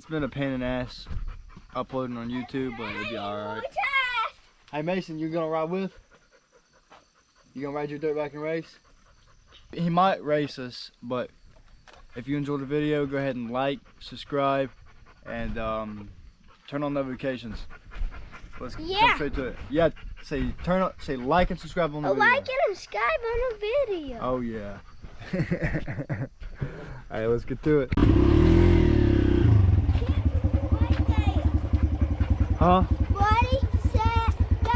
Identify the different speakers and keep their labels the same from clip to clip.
Speaker 1: been a pain in the ass uploading on YouTube, but it'll be alright. Hey Mason, you gonna ride with? You gonna ride your dirt bike and race? He might race us, but if you enjoyed the video, go ahead and like, subscribe, and turn on notifications. Let's come straight to it. Yeah, say like and subscribe on the video.
Speaker 2: Like and subscribe on the video.
Speaker 1: Oh yeah. Alright, let's get to it. Huh?
Speaker 2: Ready, set, go!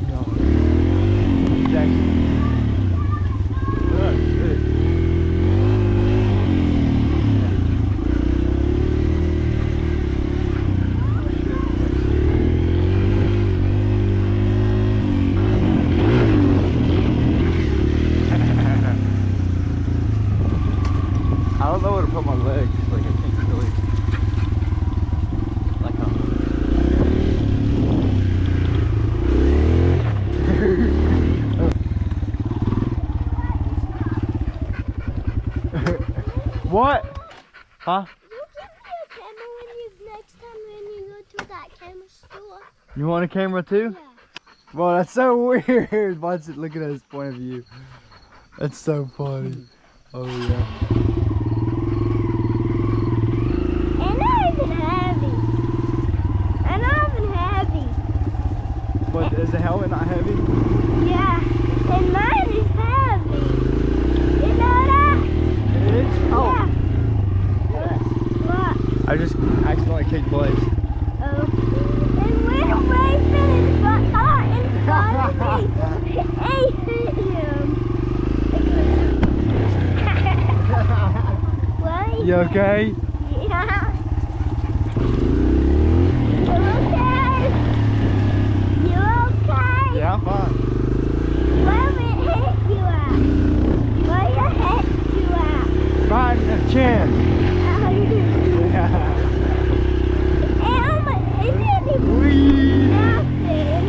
Speaker 1: No. Jackson. I don't know where to put my legs. Like I can't really. What? Huh?
Speaker 2: You give me a camera next time when you go to that camera store.
Speaker 1: You want a camera too?
Speaker 2: Yeah.
Speaker 1: Well, that's so weird. Watch it. Look at his point of view. That's so funny. Oh yeah.
Speaker 2: And not even heavy. And not even heavy.
Speaker 1: But is the helmet not heavy?
Speaker 2: Yeah. And mine is heavy. You know that?
Speaker 1: It is? Oh.
Speaker 2: Yeah. What?
Speaker 1: I just accidentally kicked Blaze.
Speaker 2: Oh. And when Ray finished got in front of me, I hit him. What?
Speaker 1: You okay?
Speaker 2: Yeah. You okay? You okay?
Speaker 1: Yeah, I'm fine.
Speaker 2: Where did it hit you at? Where it hit you at?
Speaker 1: Right in the chin. Yeah.
Speaker 2: It didn't
Speaker 1: Whee!
Speaker 2: nothing.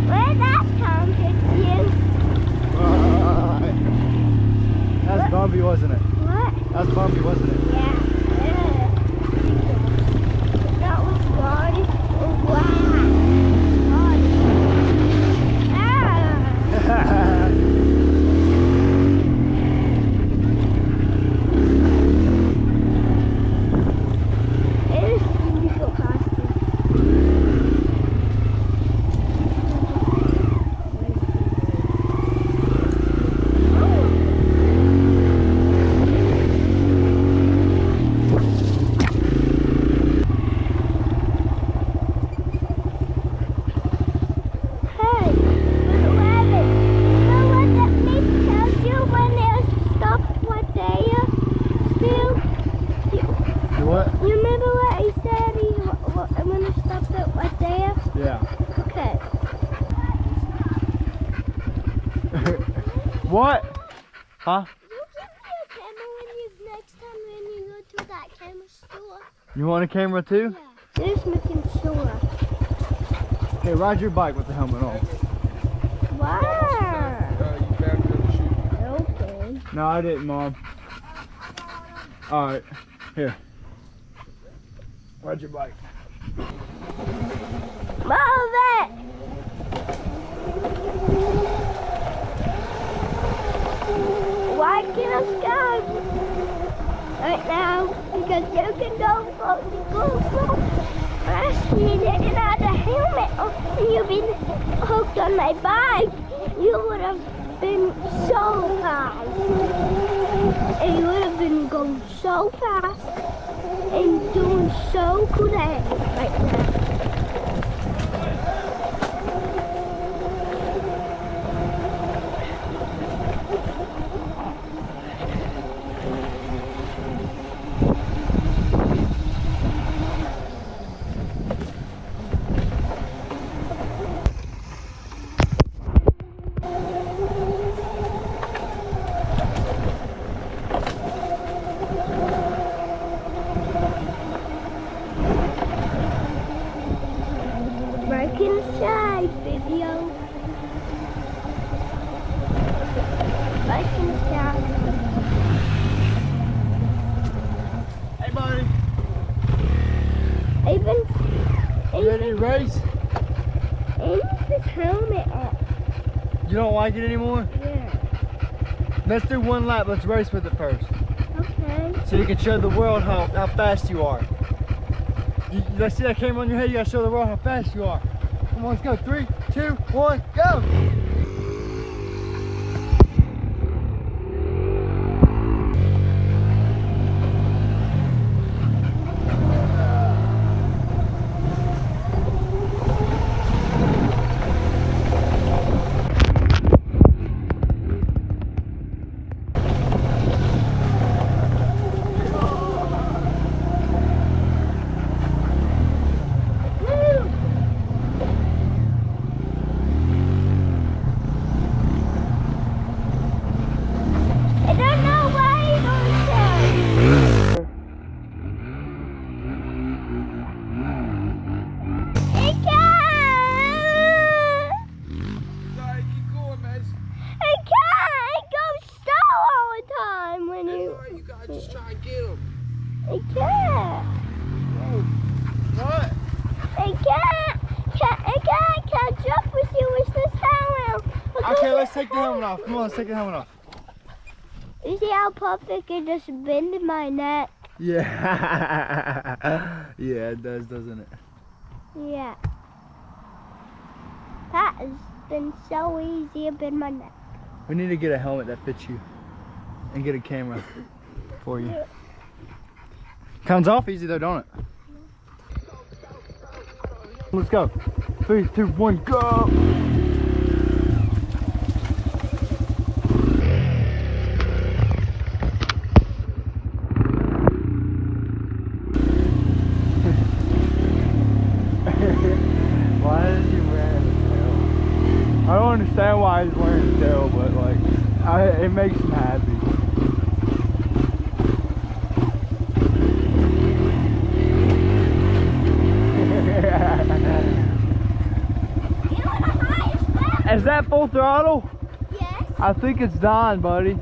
Speaker 2: Where that come from you?
Speaker 1: That's bumpy, wasn't it?
Speaker 2: What?
Speaker 1: That's bumpy, wasn't it?
Speaker 2: Yeah. That was fun. Wow. Ah. It is beautiful costume.
Speaker 1: What? Huh?
Speaker 2: You give me a camera next time when you go to that camera store.
Speaker 1: You want a camera too?
Speaker 2: Yeah. Just making sure.
Speaker 1: Hey, ride your bike with the helmet on.
Speaker 2: Wow. Okay.
Speaker 1: No, I didn't, Mom. Alright, here. Ride your bike.
Speaker 2: Move it! Why can't I stop right now? Because you can go slow. I need it and I had a helmet on and you've been hooked on my bike. You would have been so fast. And you would have been going so fast and doing so good at it right now. Inside video. Like and subscribe.
Speaker 1: You ready to race?
Speaker 2: Even his helmet up.
Speaker 1: You don't like it anymore?
Speaker 2: Yeah.
Speaker 1: Let's do one lap. Let's race with it first.
Speaker 2: Okay.
Speaker 1: So you can show the world how fast you are. Let's see that camera on your head. You gotta show the world how fast you are. Come on, let's go. 3, 2, 1, go!
Speaker 2: I don't know why you don't say. It can't.
Speaker 3: Sorry, keep going, man.
Speaker 2: It can't. It goes slow all the time when
Speaker 3: That's
Speaker 2: you.
Speaker 3: alright, you gotta just try and get him.
Speaker 2: It can't.
Speaker 1: What?
Speaker 2: It can't. It can't catch up with you with this helmet.
Speaker 1: Okay, let's take the helmet off. Come on, let's take the helmet off.
Speaker 2: You see how perfect it just bended my neck?
Speaker 1: Yeah. Yeah, it does, doesn't it?
Speaker 2: Yeah. That has been so easy to bend my neck.
Speaker 1: We need to get a helmet that fits you and get a camera for you. Comes off easy though, don't it? Let's go. 3, 2, 1, go! Why is he wearing a tail? I don't understand why he's wearing a tail, but like, it makes him happy. Is that full throttle?
Speaker 2: Yes.
Speaker 1: I think it's Don, buddy. You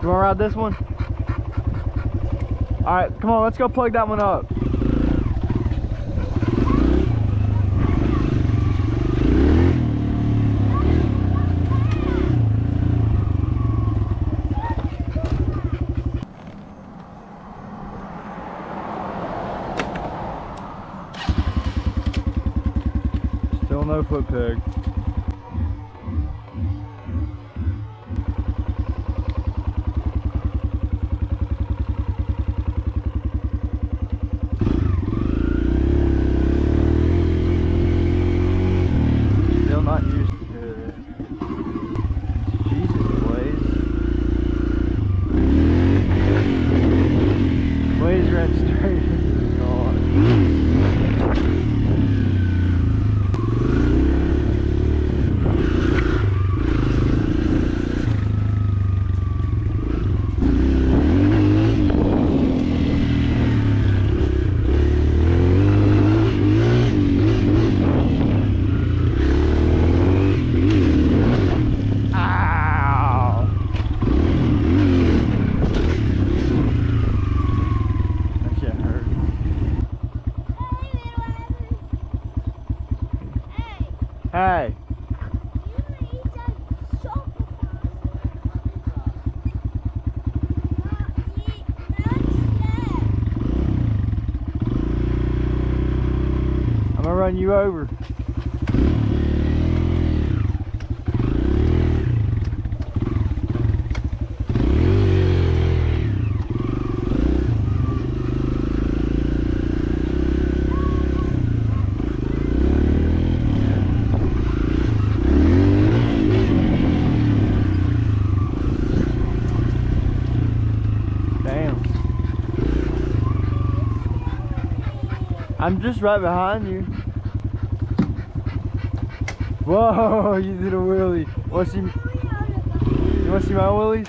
Speaker 1: wanna ride this one? Alright, come on, let's go plug that one up. Still no foot peg. Still not used to it. Jesus, Blaze. Blaze ran straight into the car. Ow! That shit hurt. Hey! I'm gonna run you over. Damn. I'm just right behind you. Whoa, you did a wheelie. You wanna see my wheelies?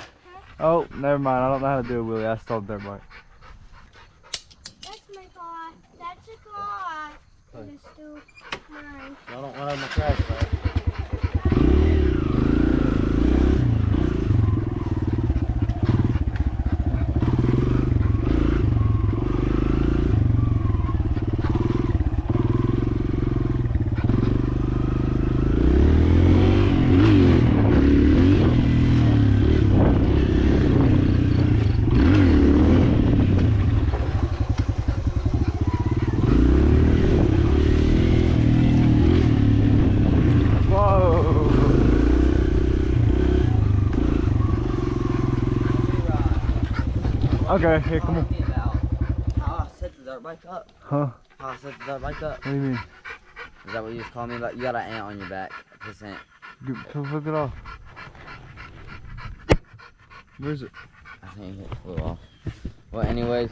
Speaker 1: Oh, never mind. I don't know how to do a wheelie. I stole their bike.
Speaker 2: That's my car. That's a car. And it's still mine.
Speaker 1: I don't want to crash that. Okay, here, come on.
Speaker 4: How I set the dirt bike up?
Speaker 1: Huh?
Speaker 4: How I set the dirt bike up?
Speaker 1: What do you mean?
Speaker 4: Is that what you just called me about? You got an ant on your back. This ant.
Speaker 1: Flip it off. Where is it?
Speaker 4: I think it flew off. Well, anyways.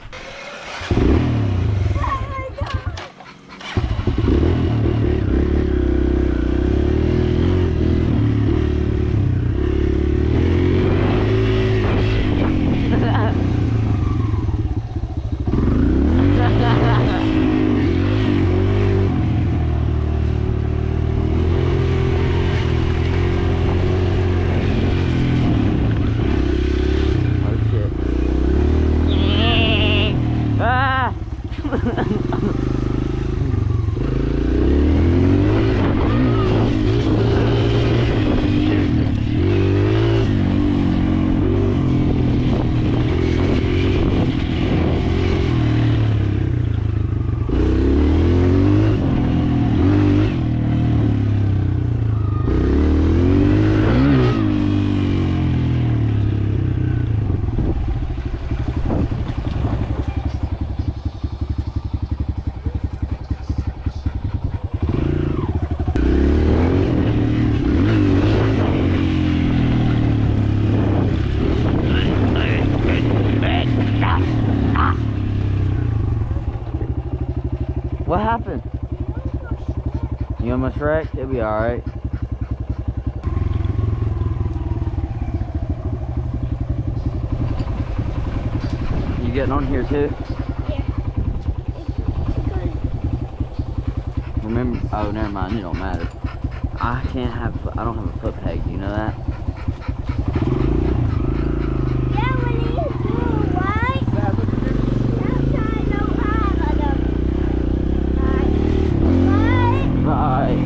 Speaker 4: What happened? You almost wrecked? It'll be alright. You getting on here too?
Speaker 2: Yeah.
Speaker 4: Remember, oh never mind, it don't matter. I don't have a foot peg, do you know that?
Speaker 2: Yeah, when you do right, that's how I know how to do. Right.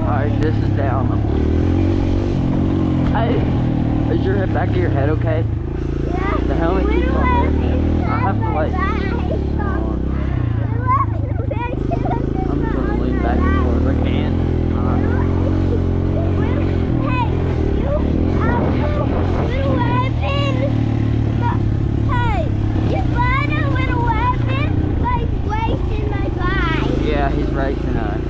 Speaker 4: Alright, this is down. Is your head back of your head okay?
Speaker 2: Yeah.
Speaker 4: The helmet keeps on there. I have to like. I'm just gonna lean back as far as I can. Yeah, he's racing us.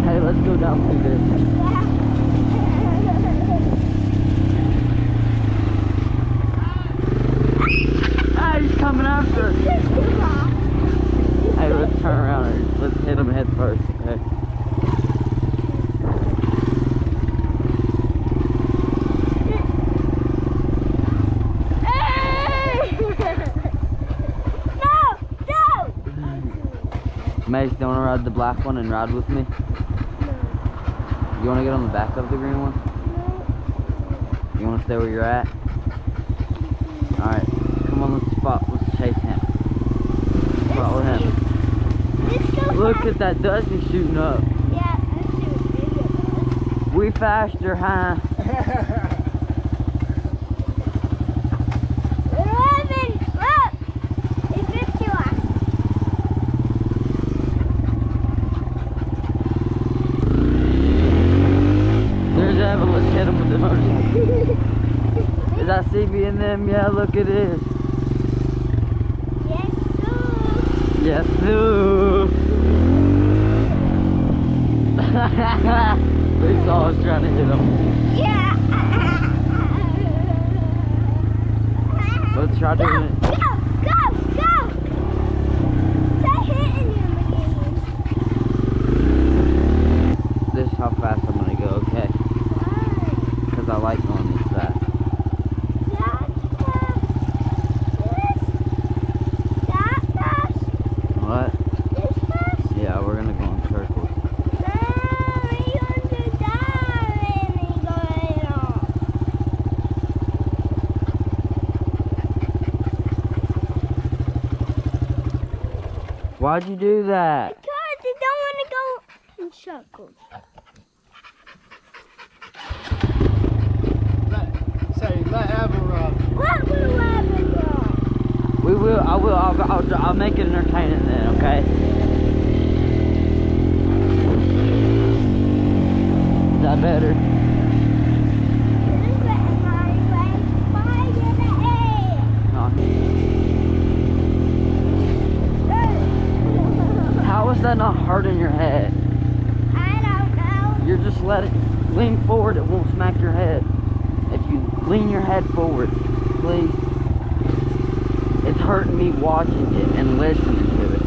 Speaker 4: Hey, let's go down through this. Ah, he's coming after us. Hey, let's turn around and let's hit him head first, okay? Mace, do you want to ride the black one and ride with me? You want to get on the back of the green one? You want to stay where you're at? Alright, come on, let's chase him. Spot with him. Look at that dust he's shooting up.
Speaker 2: Yeah, let's shoot.
Speaker 4: We faster, huh? Let's hit him with the motorcycle. Is that CB in them? Yeah, look it is.
Speaker 2: Yes, sir.
Speaker 4: Yes, sir. They saw us trying to hit him.
Speaker 2: Yeah.
Speaker 4: Let's try doing it.
Speaker 2: Go! Stay hitting him again.
Speaker 4: This is how fast I'm gonna go, okay? Because I like going this fast. What? Yeah, we're gonna go in circles. Why'd you do that?
Speaker 2: Because they don't want to go in circles.
Speaker 1: Let Abba rub.
Speaker 2: What will happen now?
Speaker 4: We will. I'll make it entertaining then. Okay. Is that better? How is that not hurting your head?
Speaker 2: I don't know.
Speaker 4: You're just lean forward, it won't smack your head. If you lean your head forward, please. It's hurting me watching it and listening to it.